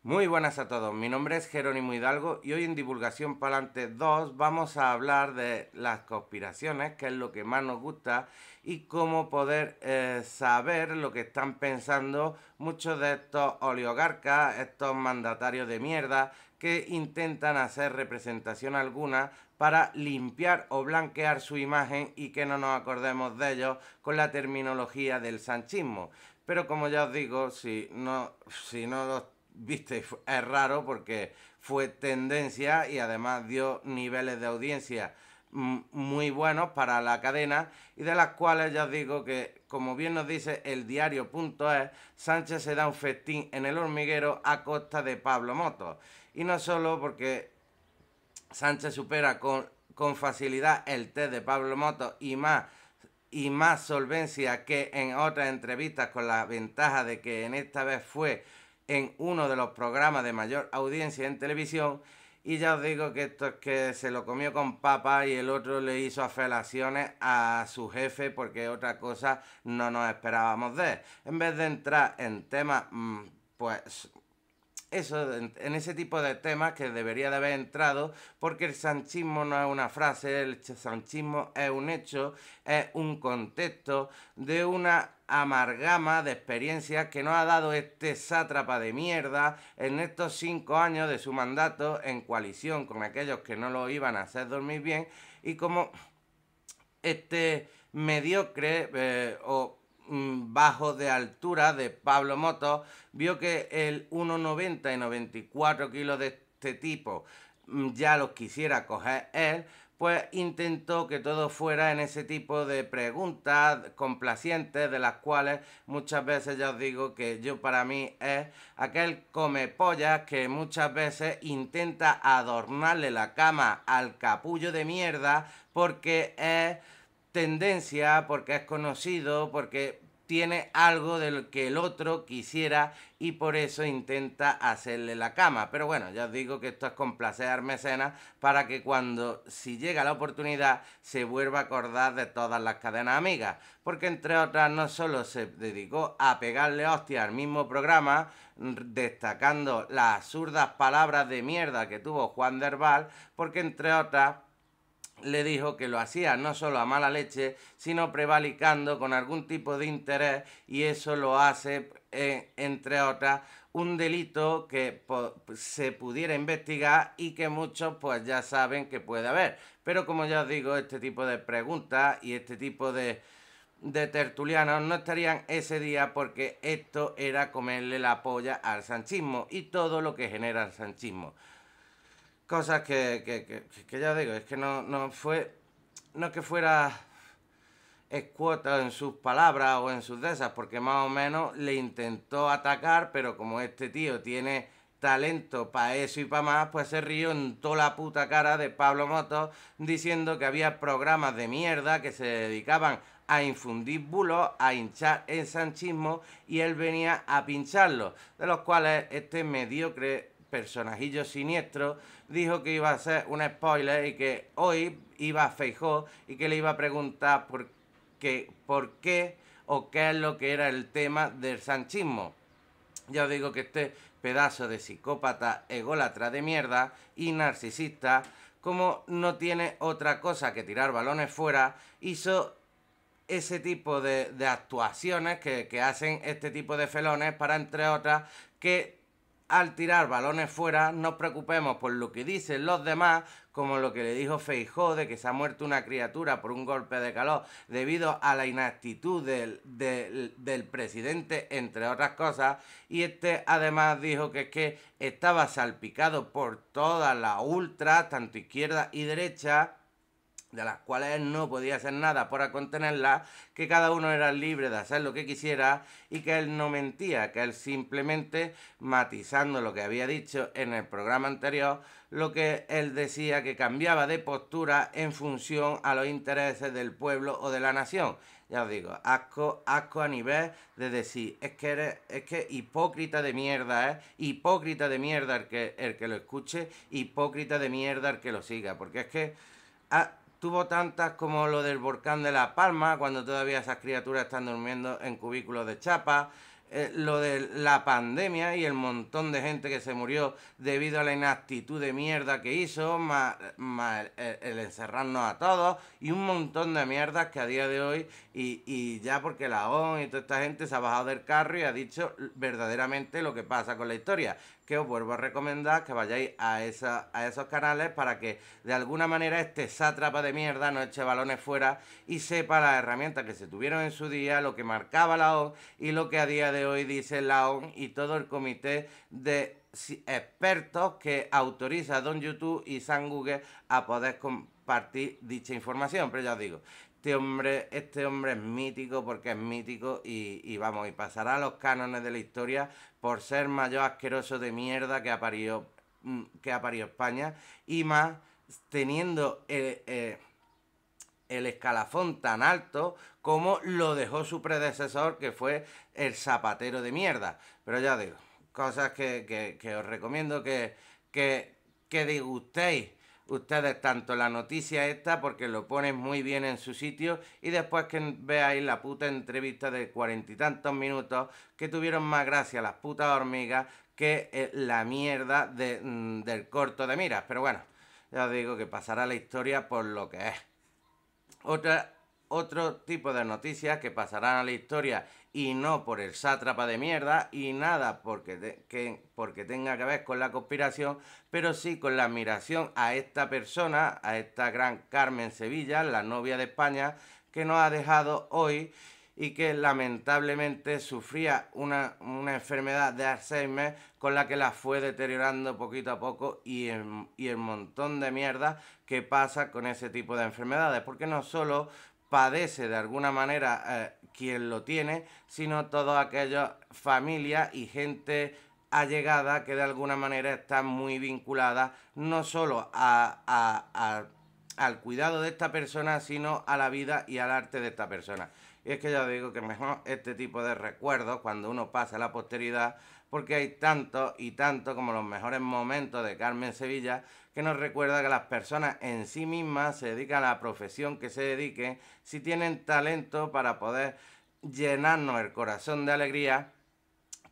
Muy buenas a todos, mi nombre es Jerónimo Hidalgo y hoy en Divulgación Palante 2 vamos a hablar de las conspiraciones, que es lo que más nos gusta, y cómo poder saber lo que están pensando muchos de estos oligarcas, estos mandatarios de mierda, que intentan hacer representación alguna para limpiar o blanquear su imagen y que no nos acordemos de ellos con la terminología del sanchismo. Pero como ya os digo, si no los viste, es raro porque fue tendencia y además dio niveles de audiencia muy buenos para la cadena y de las cuales ya os digo que, como bien nos dice el diario.es, Sánchez se da un festín en el hormiguero a costa de Pablo Motos. Y no solo porque Sánchez supera con facilidad el test de Pablo Motos y más solvencia que en otras entrevistas, con la ventaja de que en esta vez fue en uno de los programas de mayor audiencia en televisión. Y ya os digo que esto es que se lo comió con papa y el otro le hizo afelaciones a su jefe, porque otra cosa no nos esperábamos de él. En vez de entrar en temas, pues eso, en ese tipo de temas que debería de haber entrado, porque el sanchismo no es una frase, el sanchismo es un hecho, es un contexto de una amalgama de experiencias que nos ha dado este sátrapa de mierda en estos 5 años de su mandato, en coalición con aquellos que no lo iban a hacer dormir bien, y como este mediocre o bajo de altura de Pablo Motos vio que el 1,90 y 94 kilos de este tipo ya los quisiera coger él, pues intentó que todo fuera en ese tipo de preguntas complacientes, de las cuales muchas veces ya os digo que yo, para mí, es aquel come pollas que muchas veces intenta adornarle la cama al capullo de mierda porque es tendencia, porque es conocido, porque tiene algo del que el otro quisiera y por eso intenta hacerle la cama. Pero bueno, ya os digo que esto es complacer al mecenas para que cuando, si llega la oportunidad, se vuelva a acordar de todas las cadenas amigas. Porque entre otras no solo se dedicó a pegarle hostia al mismo programa, destacando las absurdas palabras de mierda que tuvo Juan Derbal, porque entre otras le dijo que lo hacía no solo a mala leche, sino prevalicando con algún tipo de interés, y eso lo hace, entre otras, un delito que se pudiera investigar y que muchos pues ya saben que puede haber. Pero como ya os digo, este tipo de preguntas y este tipo de tertulianos no estarían ese día, porque esto era comerle la polla al sanchismo y todo lo que genera el sanchismo. Cosas que ya digo, es que no fue, no que fuera escuota en sus palabras o en sus de esas, porque más o menos le intentó atacar, pero como este tío tiene talento para eso y para más, pues se rió en toda la puta cara de Pablo Motos, diciendo que había programas de mierda que se dedicaban a infundir bulos, a hinchar el sanchismo, y él venía a pincharlos, de los cuales este mediocre personajillo siniestro dijo que iba a hacer un spoiler y que hoy iba a Feijóo y que le iba a preguntar por qué o qué es lo que era el tema del sanchismo. Ya os digo que este pedazo de psicópata ególatra de mierda y narcisista, como no tiene otra cosa que tirar balones fuera, hizo ese tipo de actuaciones que hacen este tipo de felones para, entre otras, que al tirar balones fuera nos preocupemos por lo que dicen los demás, como lo que le dijo Feijóo de que se ha muerto una criatura por un golpe de calor debido a la inactitud del presidente, entre otras cosas. Y este además dijo que es que estaba salpicado por todas las ultras, tanto izquierda y derecha, de las cuales él no podía hacer nada para contenerlas, que cada uno era libre de hacer lo que quisiera y que él no mentía, que él simplemente, matizando lo que había dicho en el programa anterior, lo que él decía, que cambiaba de postura en función a los intereses del pueblo o de la nación. Ya os digo, asco a nivel de decir, es que hipócrita de mierda, hipócrita de mierda el que lo escuche, hipócrita de mierda el que lo siga, porque es que tuvo tantas como lo del volcán de La Palma, cuando todavía esas criaturas están durmiendo en cubículos de chapa. lo de la pandemia y el montón de gente que se murió debido a la inactitud de mierda que hizo, más el encerrarnos a todos y un montón de mierdas que a día de hoy, y ya porque la ONU y toda esta gente se ha bajado del carro y ha dicho verdaderamente lo que pasa con la historia, que os vuelvo a recomendar que vayáis a esos canales para que de alguna manera este sátrapa de mierda no eche balones fuera y sepa las herramientas que se tuvieron en su día, lo que marcaba la ONU y lo que a día de hoy dice la ONU y todo el comité de expertos que autoriza a Don YouTube y San Google a poder compartir dicha información. Pero ya os digo, este hombre es mítico porque es mítico y vamos, y pasará a los cánones de la historia por ser mayor asqueroso de mierda que ha parido España, y más teniendo el escalafón tan alto como lo dejó su predecesor, que fue el zapatero de mierda. Pero ya digo, cosas que os recomiendo que disgustéis ustedes tanto la noticia esta, porque lo ponen muy bien en su sitio, y después que veáis la puta entrevista de 40 y tantos minutos que tuvieron más gracia las putas hormigas que la mierda del corto de miras. Pero bueno, ya os digo que pasará la historia por lo que es. Otro tipo de noticias que pasarán a la historia y no por el sátrapa de mierda y nada porque tenga que ver con la conspiración, pero sí con la admiración a esta persona, a esta gran Carmen Sevilla, la novia de España, que nos ha dejado hoy y que lamentablemente sufría una enfermedad de Alzheimer con la que la fue deteriorando poquito a poco, y el montón de mierda que pasa con ese tipo de enfermedades, porque no solo padece de alguna manera quien lo tiene, sino todas aquellas familias y gente allegada que de alguna manera están muy vinculadas no solo al cuidado de esta persona, sino a la vida y al arte de esta persona. Y es que ya digo que mejor este tipo de recuerdos cuando uno pasa a la posteridad, porque hay tanto y tanto como los mejores momentos de Carmen Sevilla, que nos recuerda que las personas en sí mismas se dedican a la profesión que se dediquen, si tienen talento para poder llenarnos el corazón de alegría,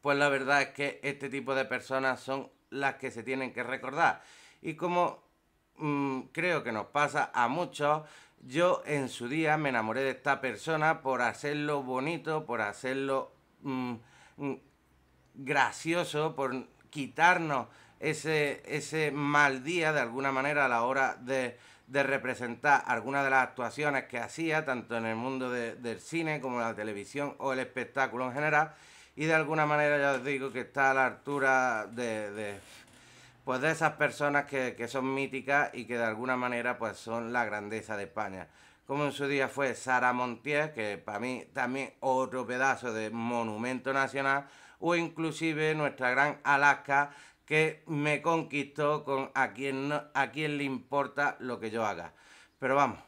pues la verdad es que este tipo de personas son las que se tienen que recordar. Y como creo que nos pasa a muchos, yo en su día me enamoré de esta persona por hacerlo bonito, por hacerlo mm, gracioso, por quitarnos ese mal día de alguna manera a la hora de representar algunas de las actuaciones que hacía, tanto en el mundo del cine como en la televisión o el espectáculo en general, y de alguna manera ya os digo que está a la altura pues de esas personas que son míticas y que de alguna manera pues son la grandeza de España. Como en su día fue Sara Montiel, que para mí también otro pedazo de monumento nacional, o inclusive nuestra gran Alaska, que me conquistó con a quien le importa lo que yo haga. Pero vamos,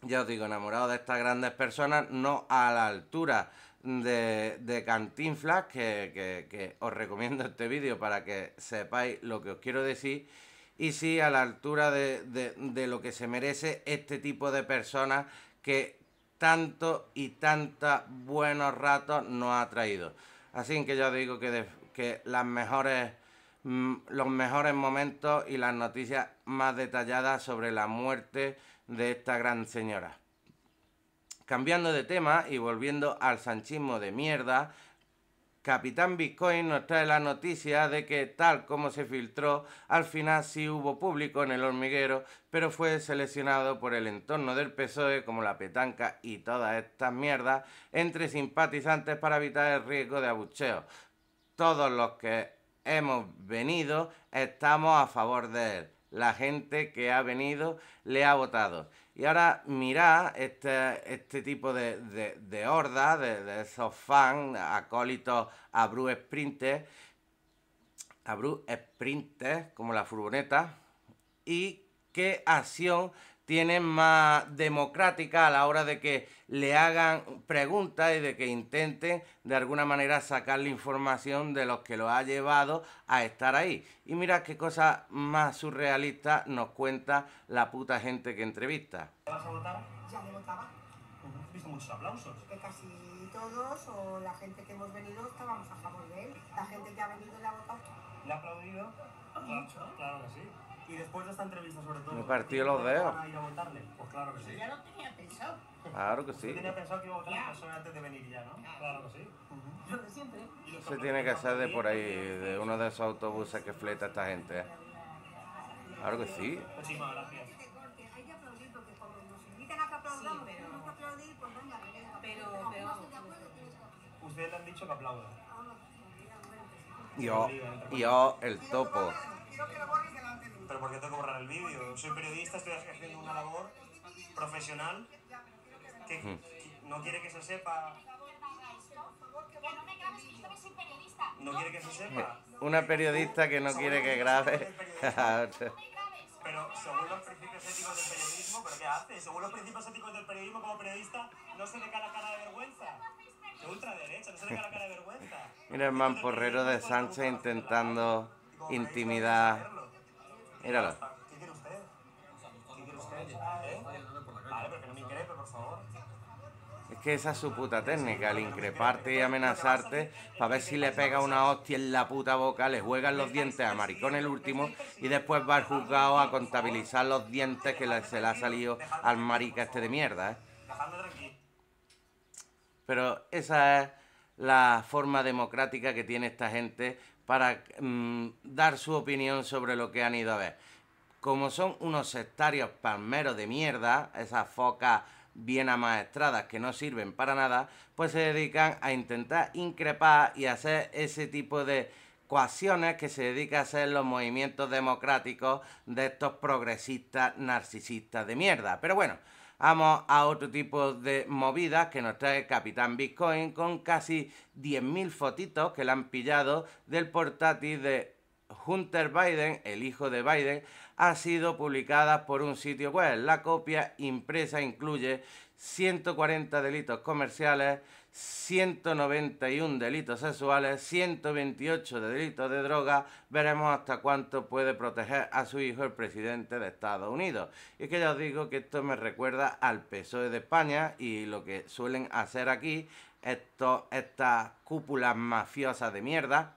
ya os digo, enamorado de estas grandes personas, no a la altura de Cantinflas, que os recomiendo este vídeo para que sepáis lo que os quiero decir, y sí a la altura de lo que se merece este tipo de personas que tanto y tantos buenos ratos nos ha traído. Así que ya os digo que los mejores momentos y las noticias más detalladas sobre la muerte de esta gran señora. Cambiando de tema y volviendo al sanchismo de mierda, Capitán Bitcoin nos trae la noticia de que, tal como se filtró, al final sí hubo público en El Hormiguero, pero fue seleccionado por el entorno del PSOE, como la petanca y todas estas mierdas, entre simpatizantes para evitar el riesgo de abucheo. Todos los que hemos venido estamos a favor de él. La gente que ha venido le ha votado. Y ahora mirad este tipo de horda, de esos fans, acólitos a Bruce Sprinter, como la furgoneta, y qué acción tienen más democrática a la hora de que le hagan preguntas y de que intenten de alguna manera sacar la información de los que lo ha llevado a estar ahí. Y mirad qué cosa más surrealista nos cuenta la puta gente que entrevista. ¿Vas a votar? Ya le votaba. ¿Has visto muchos aplausos? Que casi todos, o la gente que hemos venido, estábamos a favor de él. La gente que ha venido le ha votado. ¿Le ha aplaudido? Claro, claro que sí. Y después de esta entrevista, sobre todo, Me partió los dedos. ¿van a ir a votarle? Pues claro que sí. Ya lo tenía pensado. Claro que sí. Usted tenía pensado que iba a votar a persona antes de venir ya, ¿no? Claro que sí. Lo de siempre. Se tiene que ser de por ahí, de uno de esos autobuses que fleta esta gente. Claro que sí. Muchísimas gracias. Hay que aplaudir porque como nos invitan a que aplaudamos, Sí, pero- tenemos que aplaudir, pues venga, venga. Pero no vamos. estoy de acuerdo, tienes que aplaudir. Ustedes le han dicho que aplauda. Yo, el topo. Quiero que lo borres delante de mí. ¿Pero por qué tengo que borrar el vídeo? Soy periodista, estoy haciendo una labor profesional que no quiere que se sepa. No quiere que se sepa. Una periodista que no quiere que grabe. Pero según los principios éticos del periodismo, ¿pero qué hace? Según los principios éticos del periodismo, como periodista, no se le cae la cara de vergüenza. De ultraderecha, no se le cae la cara de vergüenza. Mira el mamporrero de Sánchez intentando intimidar. Míralo. ¿Qué quiere usted? ¿Qué quiere usted? ¿Eh? Vale, pero que no me increpe, por favor. Es que esa es su puta técnica, el increparte y amenazarte para ver si le pega una hostia en la puta boca, le juegan los dientes a maricón el último y después va al juzgado a contabilizar los dientes que se le ha salido al marica este de mierda, ¿eh? Dejadme tranquilo. Pero esa es la forma democrática que tiene esta gente para dar su opinión sobre lo que han ido a ver. Como son unos sectarios palmeros de mierda, esas focas bien amaestradas que no sirven para nada, pues se dedican a intentar increpar y hacer ese tipo de coacciones que se dedica a hacer los movimientos democráticos de estos progresistas narcisistas de mierda. Pero bueno, vamos a otro tipo de movidas que nos trae Capitán Bitcoin con casi 10.000 fotitos que le han pillado del portátil de Hunter Biden, el hijo de Biden, ha sido publicada por un sitio web. La copia impresa incluye 140 delitos comerciales, 191 delitos sexuales, 128 delitos de droga. Veremos hasta cuánto puede proteger a su hijo el presidente de Estados Unidos. Y es que ya os digo que esto me recuerda al PSOE de España y lo que suelen hacer aquí estas cúpulas mafiosas de mierda,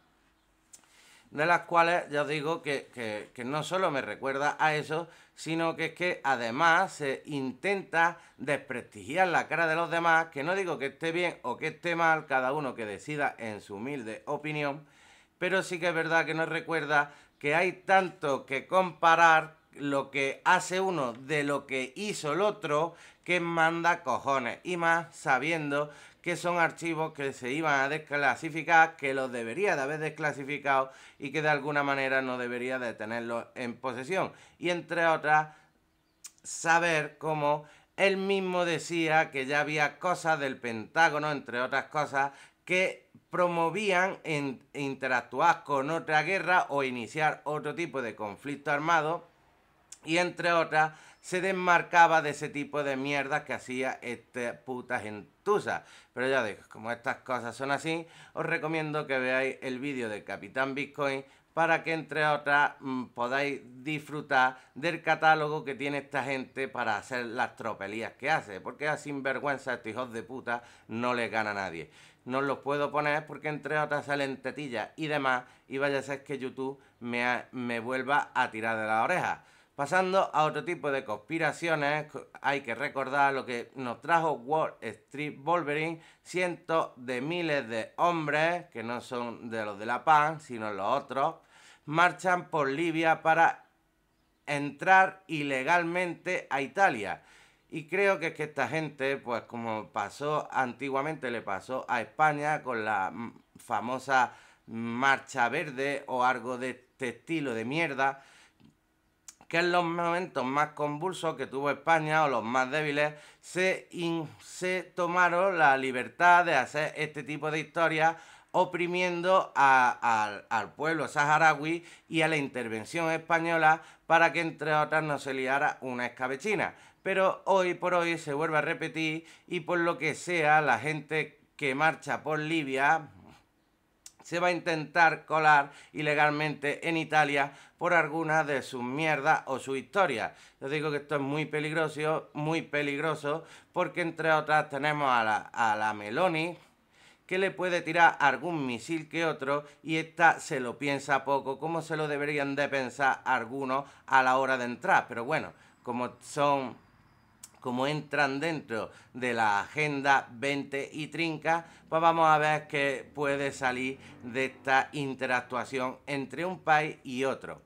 de las cuales ya os digo que no solo me recuerda a eso, sino que es que además se intenta desprestigiar la cara de los demás, que no digo que esté bien o que esté mal, cada uno que decida en su humilde opinión, pero sí que es verdad que nos recuerda que hay tanto que comparar lo que hace uno de lo que hizo el otro, que manda cojones, y más sabiendo que son archivos que se iban a desclasificar, que los debería de haber desclasificado y que de alguna manera no debería de tenerlos en posesión. Y entre otras, saber cómo él mismo decía que ya había cosas del Pentágono, entre otras cosas, que promovían interactuar con otra guerra o iniciar otro tipo de conflicto armado, y entre otras se desmarcaba de ese tipo de mierdas que hacía esta puta gentuza. Pero ya digo, como estas cosas son así, os recomiendo que veáis el vídeo de Capitán Bitcoin para que entre otras podáis disfrutar del catálogo que tiene esta gente para hacer las tropelías que hace, porque a sinvergüenza estos hijos de puta no les gana a nadie. No los puedo poner porque entre otras salen tetillas y demás, y vaya a ser que YouTube me vuelva a tirar de la oreja. Pasando a otro tipo de conspiraciones, hay que recordar lo que nos trajo Wall Street Wolverine. Cientos de miles de hombres, que no son de los de la PAN, sino los otros, marchan por Libia para entrar ilegalmente a Italia. Y creo que es que esta gente, pues como pasó antiguamente, le pasó a España con la famosa Marcha Verde o algo de este estilo de mierda, que en los momentos más convulsos que tuvo España o los más débiles se tomaron la libertad de hacer este tipo de historias, oprimiendo al pueblo saharaui y a la intervención española para que entre otras no se liara una escabechina. Pero hoy por hoy se vuelve a repetir y por lo que sea la gente que marcha por Libia se va a intentar colar ilegalmente en Italia por alguna de sus mierdas o su historia. Yo digo que esto es muy peligroso, porque entre otras tenemos a la Meloni, que le puede tirar algún misil que otro y esta se lo piensa poco, como se lo deberían de pensar algunos a la hora de entrar. Pero bueno, como entran dentro de la Agenda 20 y trinca, pues vamos a ver qué puede salir de esta interactuación entre un país y otro.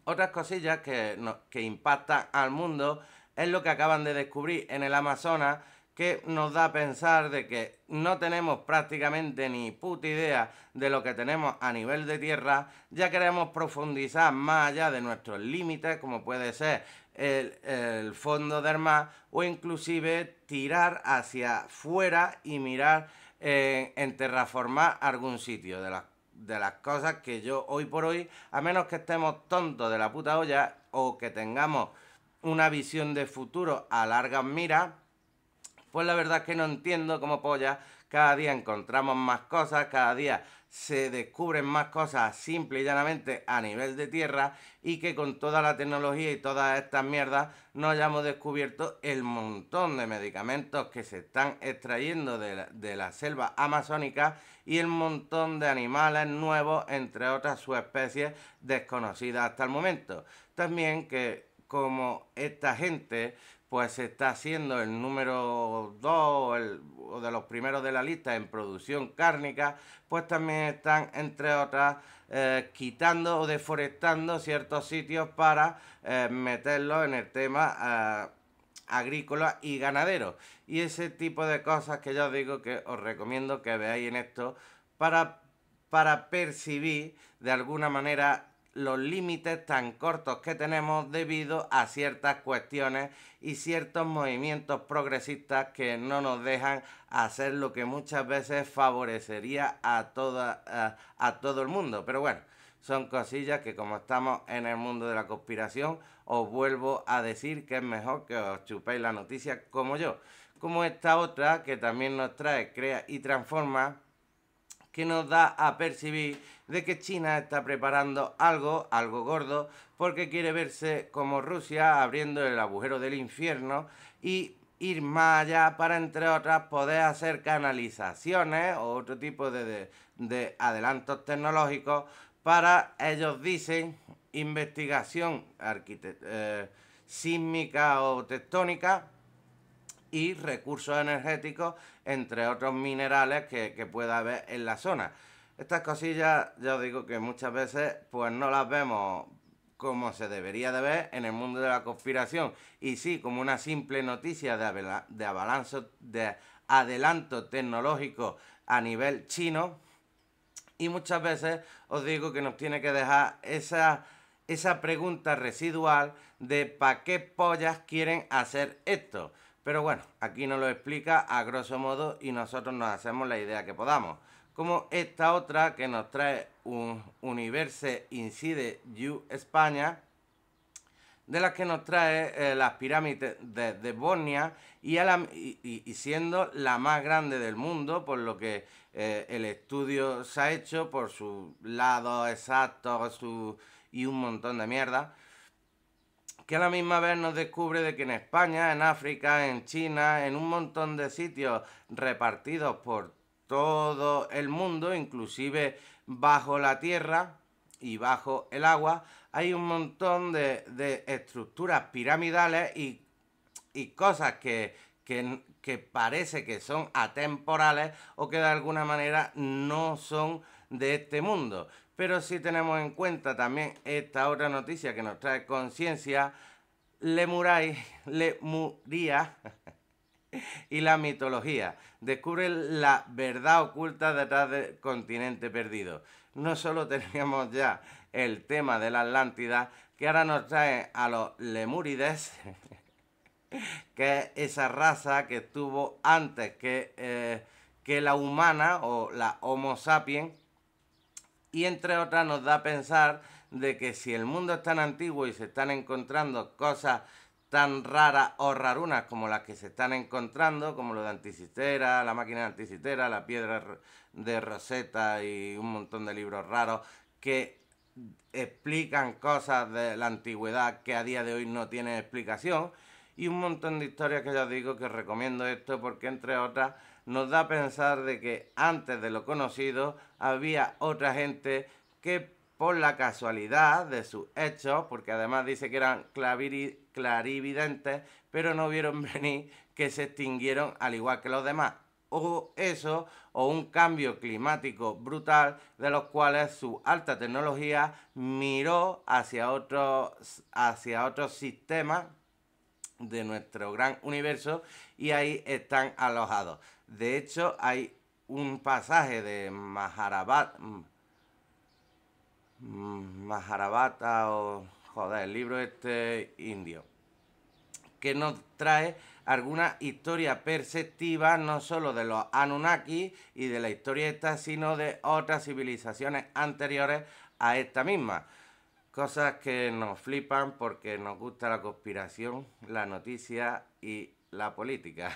Otras cosillas que impactan al mundo es lo que acaban de descubrir en el Amazonas, que nos da a pensar de que no tenemos prácticamente ni puta idea de lo que tenemos a nivel de tierra. Ya queremos profundizar más allá de nuestros límites, como puede ser el fondo del mar, o inclusive tirar hacia fuera y mirar en terraformar algún sitio. De las cosas que yo hoy por hoy, a menos que estemos tontos de la puta olla o que tengamos una visión de futuro a largas miras, pues la verdad es que no entiendo cómo polla cada día encontramos más cosas, cada día se descubren más cosas simple y llanamente a nivel de tierra, y que con toda la tecnología y todas estas mierdas no hayamos descubierto el montón de medicamentos que se están extrayendo de la selva amazónica y el montón de animales nuevos, entre otras subespecies desconocidas hasta el momento. También que como esta gente pues se está haciendo el número 2 o de los primeros de la lista en producción cárnica, pues también están, entre otras, quitando o deforestando ciertos sitios para meterlos en el tema agrícola y ganadero. Y ese tipo de cosas que ya os digo que os recomiendo que veáis en esto para percibir de alguna manera los límites tan cortos que tenemos debido a ciertas cuestiones y ciertos movimientos progresistas que no nos dejan hacer lo que muchas veces favorecería a todo el mundo. Pero bueno, son cosillas que, como estamos en el mundo de la conspiración, os vuelvo a decir que es mejor que os chupéis la noticia como yo. Como esta otra que también nos trae Crea y Transforma, que nos da a percibir de que China está preparando algo gordo, porque quiere verse como Rusia, abriendo el agujero del infierno y ir más allá para, entre otras, poder hacer canalizaciones o otro tipo de adelantos tecnológicos para, ellos dicen, investigación sísmica o tectónica y recursos energéticos, entre otros minerales que pueda haber en la zona. Estas cosillas, ya os digo que muchas veces pues no las vemos como se debería de ver en el mundo de la conspiración, y sí como una simple noticia de adelanto tecnológico a nivel chino, y muchas veces os digo que nos tiene que dejar esa pregunta residual de ¿para qué pollas quieren hacer esto? Pero bueno, aquí nos lo explica a grosso modo y nosotros nos hacemos la idea que podamos. Como esta otra que nos trae un Universe Inside You España, de las que nos trae las pirámides de Bosnia y siendo la más grande del mundo, por lo que el estudio se ha hecho por su lado exacto y un montón de mierda, que a la misma vez nos descubre de que en España, en África, en China, en un montón de sitios repartidos por todo el mundo, inclusive bajo la tierra y bajo el agua, hay un montón de estructuras piramidales y cosas que parece que son atemporales o que de alguna manera no son de este mundo. Pero si tenemos en cuenta también esta otra noticia que nos trae conciencia, Lemuria y la mitología. Descubren la verdad oculta detrás del continente perdido. No solo teníamos ya el tema de la Atlántida, que ahora nos trae a los lemúrides, que es esa raza que estuvo antes que la humana o la Homo sapiens, y entre otras nos da a pensar de que si el mundo es tan antiguo y se están encontrando cosas tan raras o rarunas como las que se están encontrando, como lo de Antisistera, la máquina de Antisistera, la piedra de Rosetta y un montón de libros raros que explican cosas de la antigüedad que a día de hoy no tienen explicación, y un montón de historias que ya os digo que os recomiendo esto porque, entre otras, nos da a pensar de que antes de lo conocido había otra gente que por la casualidad de sus hechos, porque además dice que eran clarividentes, pero no vieron venir que se extinguieron al igual que los demás. O eso, o un cambio climático brutal de los cuales su alta tecnología miró hacia otros sistemas de nuestro gran universo y ahí están alojados. De hecho, hay un pasaje de Mahabharata o joder, el libro este indio, que nos trae alguna historia perceptiva no solo de los Anunnaki y de la historia esta, sino de otras civilizaciones anteriores a esta misma. Cosas que nos flipan porque nos gusta la conspiración, la noticia y la política.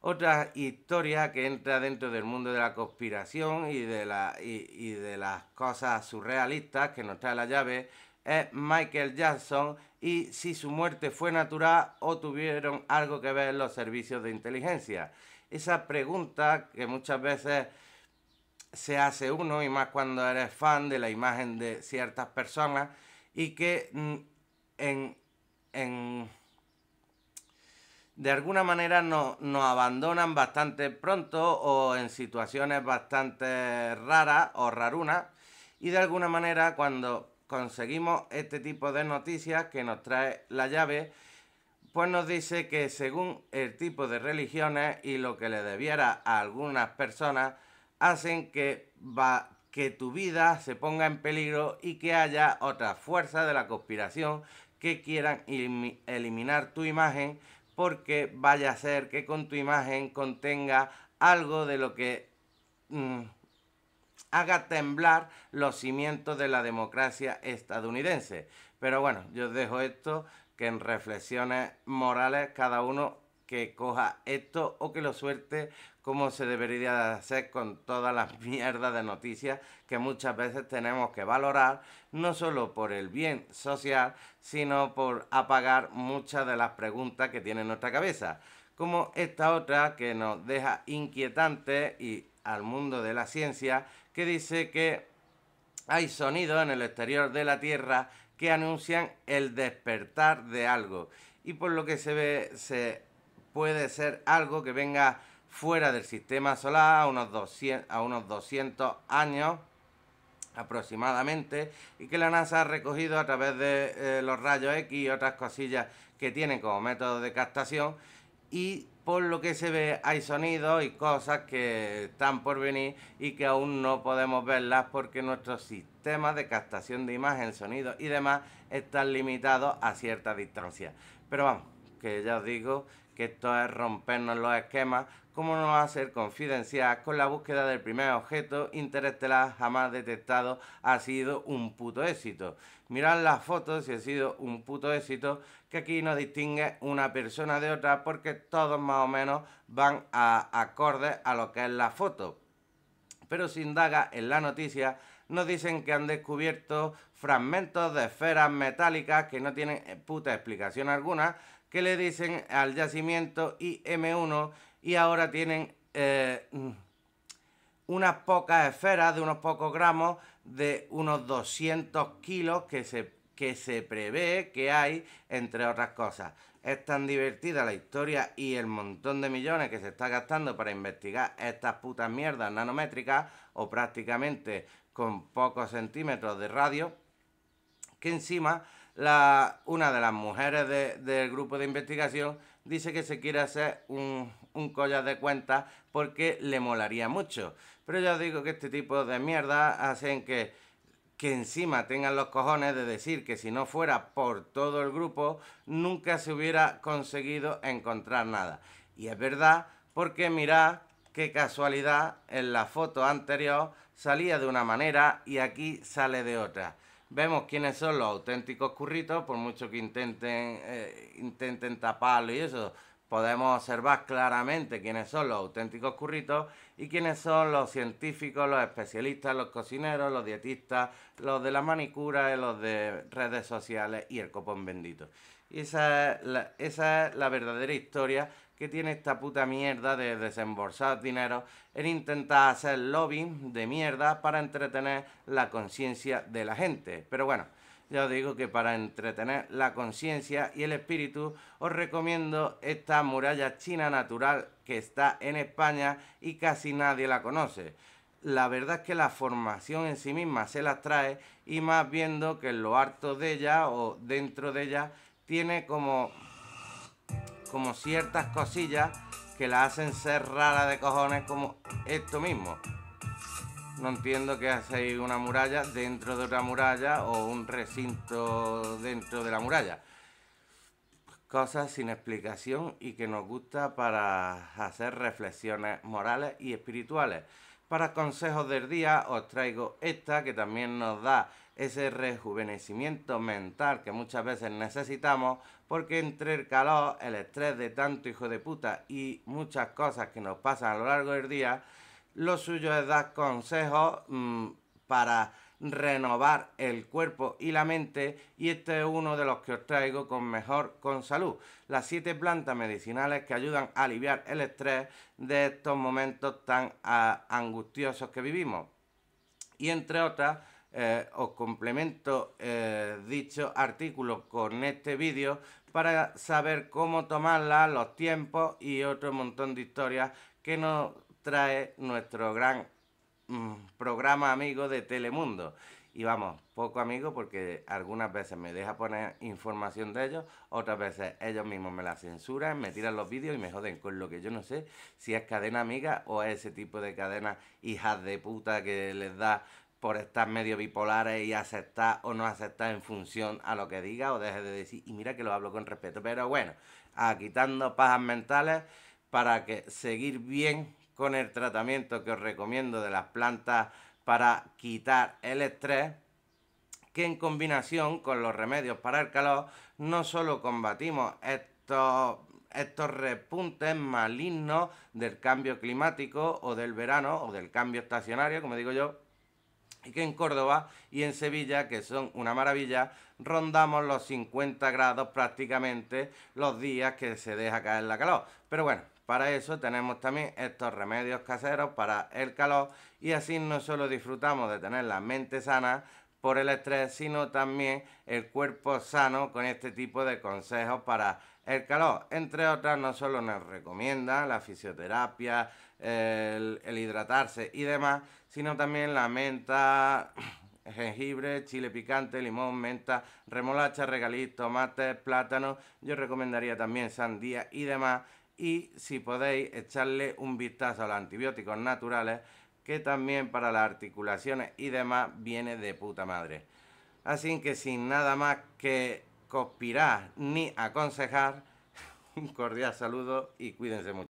Otra historia que entra dentro del mundo de la conspiración y de las cosas surrealistas que nos trae la llave es Michael Jackson y si su muerte fue natural o tuvieron algo que ver los servicios de inteligencia. Esa pregunta que muchas veces se hace uno, y más cuando eres fan de la imagen de ciertas personas, y que de alguna manera nos abandonan bastante pronto o en situaciones bastante raras o rarunas, y de alguna manera cuando conseguimos este tipo de noticias que nos trae la llave, pues nos dice que según el tipo de religiones y lo que le debiera a algunas personas, hacen que tu vida se ponga en peligro y que haya otras fuerzas de la conspiración que quieran eliminar tu imagen porque vaya a ser que con tu imagen contenga algo de lo que haga temblar los cimientos de la democracia estadounidense. Pero bueno, yo os dejo esto, que en reflexiones morales cada uno que coja esto o que lo suelte como se debería hacer con todas las mierdas de noticias que muchas veces tenemos que valorar, no solo por el bien social, sino por apagar muchas de las preguntas que tiene en nuestra cabeza, como esta otra que nos deja inquietantes y al mundo de la ciencia, que dice que hay sonidos en el exterior de la Tierra que anuncian el despertar de algo, y por lo que se ve, puede ser algo que venga fuera del sistema solar a unos 200 años aproximadamente, y que la NASA ha recogido a través de los rayos X y otras cosillas que tienen como método de captación, y por lo que se ve hay sonidos y cosas que están por venir y que aún no podemos verlas porque nuestros sistemas de captación de imagen, sonido y demás están limitados a cierta distancia. Pero vamos, que ya os digo que esto es rompernos los esquemas. ¿Cómo no va a ser confidencial? Con la búsqueda del primer objeto interestelar jamás detectado ha sido un puto éxito. Mirad las fotos y ha sido un puto éxito, que aquí no distingue una persona de otra porque todos más o menos van acordes a lo que es la foto. Pero si indaga en la noticia, nos dicen que han descubierto fragmentos de esferas metálicas que no tienen puta explicación alguna, que le dicen al yacimiento IM1, y ahora tienen unas pocas esferas de unos pocos gramos de unos 200 kilos que se prevé que hay, entre otras cosas. Es tan divertida la historia y el montón de millones que se está gastando para investigar estas putas mierdas nanométricas o prácticamente con pocos centímetros de radio, que encima una de las mujeres del grupo de investigación dice que se quiere hacer un collar de cuentas porque le molaría mucho. Pero ya os digo que este tipo de mierda hacen que encima tengan los cojones de decir que si no fuera por todo el grupo nunca se hubiera conseguido encontrar nada. Y es verdad, porque mirad qué casualidad, en la foto anterior salía de una manera y aquí sale de otra. Vemos quiénes son los auténticos curritos, por mucho que intenten taparlo y eso, podemos observar claramente quiénes son los auténticos curritos y quiénes son los científicos, los especialistas, los cocineros, los dietistas, los de la manicura, los de redes sociales y el copón bendito. Y esa es la verdadera historia que tiene esta puta mierda de desembolsar dinero en intentar hacer lobbying de mierda para entretener la conciencia de la gente. Pero bueno, ya os digo que para entretener la conciencia y el espíritu os recomiendo esta muralla china natural que está en España y casi nadie la conoce. La verdad es que la formación en sí misma se las trae y más viendo que en lo harto de ella o dentro de ella tiene como ciertas cosillas que la hacen ser rara de cojones, como esto mismo. No entiendo que hacéis una muralla dentro de otra muralla o un recinto dentro de la muralla. Cosas sin explicación y que nos gusta para hacer reflexiones morales y espirituales. Para consejos del día os traigo esta que también nos da ese rejuvenecimiento mental que muchas veces necesitamos, porque entre el calor, el estrés de tanto hijo de puta y muchas cosas que nos pasan a lo largo del día, lo suyo es dar consejos para renovar el cuerpo y la mente, y este es uno de los que os traigo con salud. Las 7 plantas medicinales que ayudan a aliviar el estrés de estos momentos tan angustiosos que vivimos. Y entre otras, os complemento dicho artículo con este vídeo para saber cómo tomarla, los tiempos y otro montón de historias que nos trae nuestro gran programa amigo de Telemundo. Y vamos, poco amigo, porque algunas veces me deja poner información de ellos, otras veces ellos mismos me la censuran, me tiran los vídeos y me joden con lo que yo no sé si es cadena amiga o es ese tipo de cadenas hijas de puta que les da por estar medio bipolares y aceptar o no aceptar en función a lo que diga o deje de decir. Y mira que lo hablo con respeto, pero bueno, quitando pajas mentales para que seguir bien con el tratamiento que os recomiendo de las plantas para quitar el estrés, que en combinación con los remedios para el calor no solo combatimos estos repuntes malignos del cambio climático o del verano o del cambio estacionario, como digo yo, y que en Córdoba y en Sevilla, que son una maravilla, rondamos los 50 grados prácticamente los días que se deja caer la calor. Pero bueno, para eso tenemos también estos remedios caseros para el calor, y así no solo disfrutamos de tener la mente sana por el estrés, sino también el cuerpo sano con este tipo de consejos para el calor. Entre otras, no solo nos recomienda la fisioterapia, el hidratarse y demás, sino también la menta, jengibre, chile picante, limón, menta, remolacha, regaliz, tomate, plátano. Yo recomendaría también sandía y demás. Y si podéis, echarle un vistazo a los antibióticos naturales, que también para las articulaciones y demás viene de puta madre. Así que sin nada más que conspirar ni aconsejar, un cordial saludo y cuídense mucho.